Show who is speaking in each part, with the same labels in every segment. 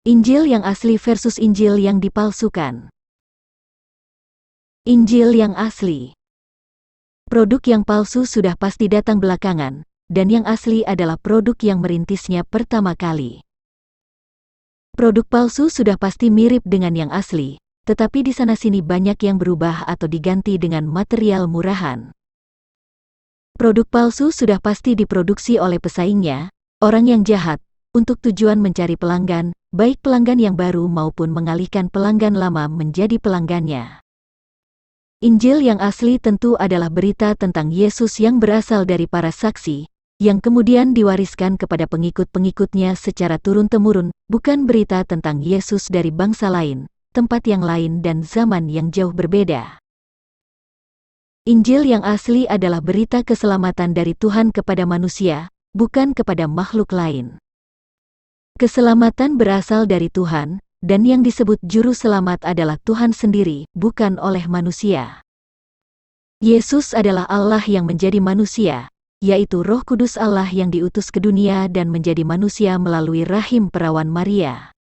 Speaker 1: Injil yang asli versus Injil yang dipalsukan. Injil yang asli. Produk yang palsu sudah pasti datang belakangan, dan yang asli adalah produk yang merintisnya pertama kali. Produk palsu sudah pasti mirip dengan yang asli, tetapi di sana-sini banyak yang berubah atau diganti dengan material murahan. Produk palsu sudah pasti diproduksi oleh pesaingnya, orang yang jahat, untuk tujuan mencari pelanggan, baik pelanggan yang baru maupun mengalihkan pelanggan lama menjadi pelanggannya. Injil yang asli tentu adalah berita tentang Yesus yang berasal dari para saksi, yang kemudian diwariskan kepada pengikut-pengikutnya secara turun-temurun, bukan berita tentang Yesus dari bangsa lain, tempat yang lain dan zaman yang jauh berbeda. Injil yang asli adalah berita keselamatan dari Tuhan kepada manusia, bukan kepada makhluk lain. Keselamatan berasal dari Tuhan, dan yang disebut juru selamat adalah Tuhan sendiri, bukan oleh manusia. Yesus adalah Allah yang menjadi manusia, yaitu Roh Kudus Allah yang diutus ke dunia dan menjadi manusia melalui rahim perawan Maria.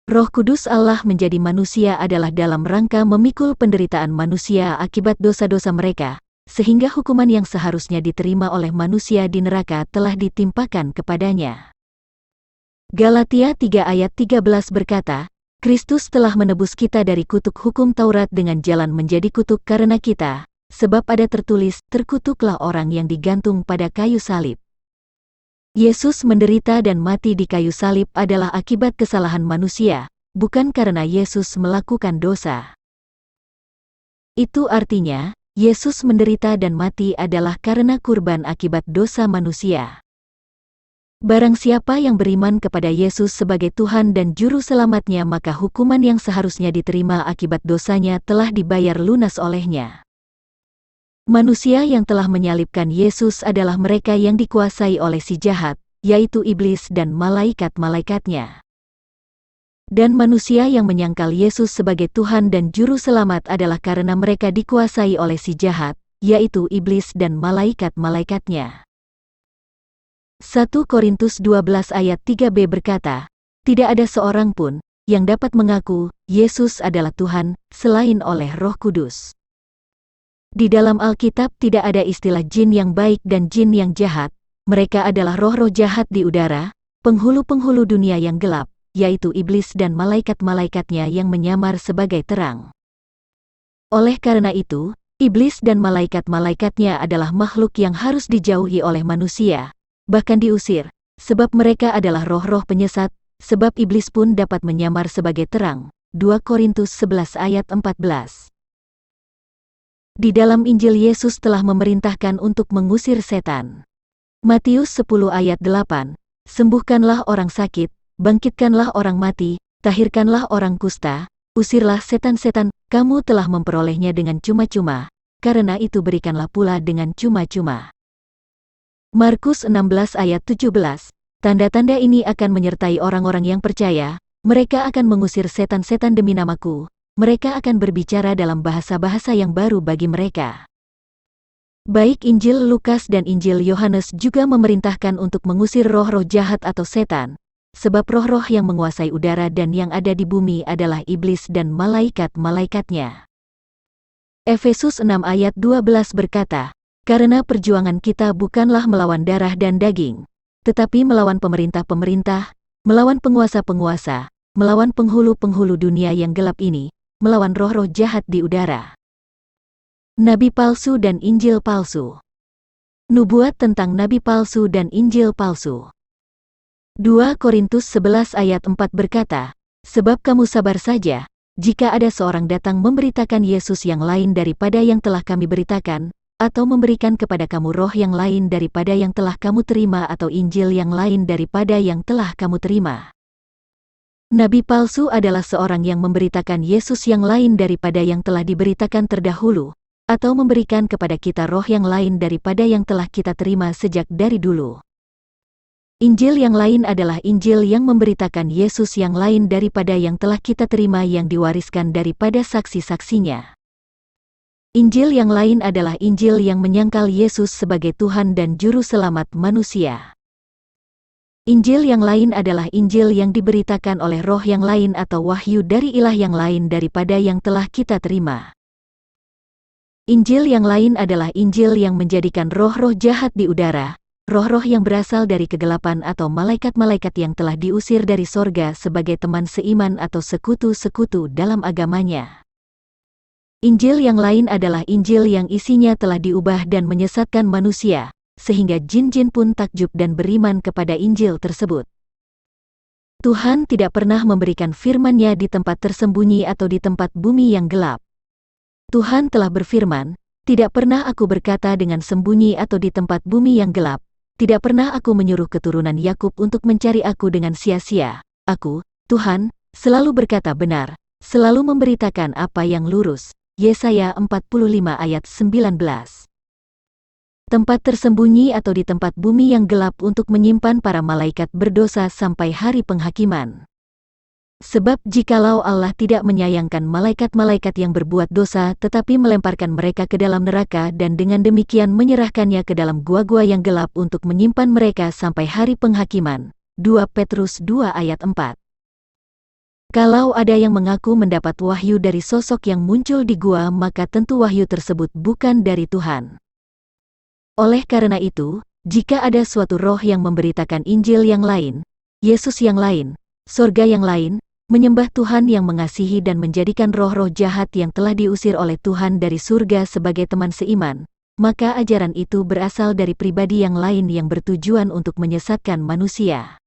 Speaker 1: Roh Kudus Allah menjadi manusia adalah dalam rangka memikul penderitaan manusia akibat dosa-dosa mereka, sehingga hukuman yang seharusnya diterima oleh manusia di neraka telah ditimpakan kepadanya. Galatia 3 ayat 13 berkata, Kristus telah menebus kita dari kutuk hukum Taurat dengan jalan menjadi kutuk karena kita, sebab ada tertulis, terkutuklah orang yang digantung pada kayu salib. Yesus menderita dan mati di kayu salib adalah akibat kesalahan manusia, bukan karena Yesus melakukan dosa. Itu artinya, Yesus menderita dan mati adalah karena kurban akibat dosa manusia. Barang siapa yang beriman kepada Yesus sebagai Tuhan dan Juru Selamatnya, maka hukuman yang seharusnya diterima akibat dosanya telah dibayar lunas olehnya. Manusia yang telah menyalibkan Yesus adalah mereka yang dikuasai oleh si jahat, yaitu iblis dan malaikat-malaikatnya. Dan manusia yang menyangkal Yesus sebagai Tuhan dan Juru Selamat adalah karena mereka dikuasai oleh si jahat, yaitu iblis dan malaikat-malaikatnya. 1 Korintus 12 ayat 3b berkata, tidak ada seorang pun yang dapat mengaku Yesus adalah Tuhan selain oleh Roh Kudus. Di dalam Alkitab tidak ada istilah jin yang baik dan jin yang jahat, mereka adalah roh-roh jahat di udara, penghulu-penghulu dunia yang gelap, yaitu iblis dan malaikat-malaikatnya yang menyamar sebagai terang. Oleh karena itu, iblis dan malaikat-malaikatnya adalah makhluk yang harus dijauhi oleh manusia, bahkan diusir, sebab mereka adalah roh-roh penyesat, sebab iblis pun dapat menyamar sebagai terang. 2 Korintus 11 ayat 14. Di dalam Injil Yesus telah memerintahkan untuk mengusir setan. Matius 10 ayat 8, sembuhkanlah orang sakit, bangkitkanlah orang mati, tahirkanlah orang kusta, usirlah setan-setan, kamu telah memperolehnya dengan cuma-cuma, karena itu berikanlah pula dengan cuma-cuma. Markus 16 ayat 17, tanda-tanda ini akan menyertai orang-orang yang percaya, mereka akan mengusir setan-setan demi namaku, mereka akan berbicara dalam bahasa-bahasa yang baru bagi mereka. Baik Injil Lukas dan Injil Yohanes juga memerintahkan untuk mengusir roh-roh jahat atau setan, sebab roh-roh yang menguasai udara dan yang ada di bumi adalah iblis dan malaikat-malaikatnya. Efesus 6 ayat 12 berkata, karena perjuangan kita bukanlah melawan darah dan daging, tetapi melawan pemerintah-pemerintah, melawan penguasa-penguasa, melawan penghulu-penghulu dunia yang gelap ini, melawan roh-roh jahat di udara. Nabi palsu dan Injil palsu. Nubuat tentang nabi palsu dan Injil palsu. 2 Korintus 11 ayat 4 berkata, sebab kamu sabar saja, jika ada seorang datang memberitakan Yesus yang lain daripada yang telah kami beritakan, atau memberikan kepada kamu roh yang lain daripada yang telah kamu terima atau Injil yang lain daripada yang telah kamu terima. Nabi palsu adalah seorang yang memberitakan Yesus yang lain daripada yang telah diberitakan terdahulu, atau memberikan kepada kita roh yang lain daripada yang telah kita terima sejak dari dulu. Injil yang lain adalah Injil yang memberitakan Yesus yang lain daripada yang telah kita terima yang diwariskan daripada saksi-saksinya. Injil yang lain adalah Injil yang menyangkal Yesus sebagai Tuhan dan Juru Selamat manusia. Injil yang lain adalah Injil yang diberitakan oleh roh yang lain atau wahyu dari ilah yang lain daripada yang telah kita terima. Injil yang lain adalah Injil yang menjadikan roh-roh jahat di udara, roh-roh yang berasal dari kegelapan atau malaikat-malaikat yang telah diusir dari sorga sebagai teman seiman atau sekutu-sekutu dalam agamanya. Injil yang lain adalah Injil yang isinya telah diubah dan menyesatkan manusia, sehingga jin-jin pun takjub dan beriman kepada Injil tersebut. Tuhan tidak pernah memberikan firman-Nya di tempat tersembunyi atau di tempat bumi yang gelap. Tuhan telah berfirman, "Tidak pernah aku berkata dengan sembunyi atau di tempat bumi yang gelap, tidak pernah aku menyuruh keturunan Yakub untuk mencari aku dengan sia-sia. Aku, Tuhan, selalu berkata benar, selalu memberitakan apa yang lurus." Yesaya 45 ayat 19. Tempat tersembunyi atau di tempat bumi yang gelap untuk menyimpan para malaikat berdosa sampai hari penghakiman. Sebab jikalau Allah tidak menyayangkan malaikat-malaikat yang berbuat dosa tetapi melemparkan mereka ke dalam neraka dan dengan demikian menyerahkannya ke dalam gua-gua yang gelap untuk menyimpan mereka sampai hari penghakiman. 2 Petrus 2 ayat 4. Kalau ada yang mengaku mendapat wahyu dari sosok yang muncul di gua, maka tentu wahyu tersebut bukan dari Tuhan. Oleh karena itu, jika ada suatu roh yang memberitakan Injil yang lain, Yesus yang lain, sorga yang lain, menyembah Tuhan yang mengasihi dan menjadikan roh-roh jahat yang telah diusir oleh Tuhan dari surga sebagai teman seiman, maka ajaran itu berasal dari pribadi yang lain yang bertujuan untuk menyesatkan manusia.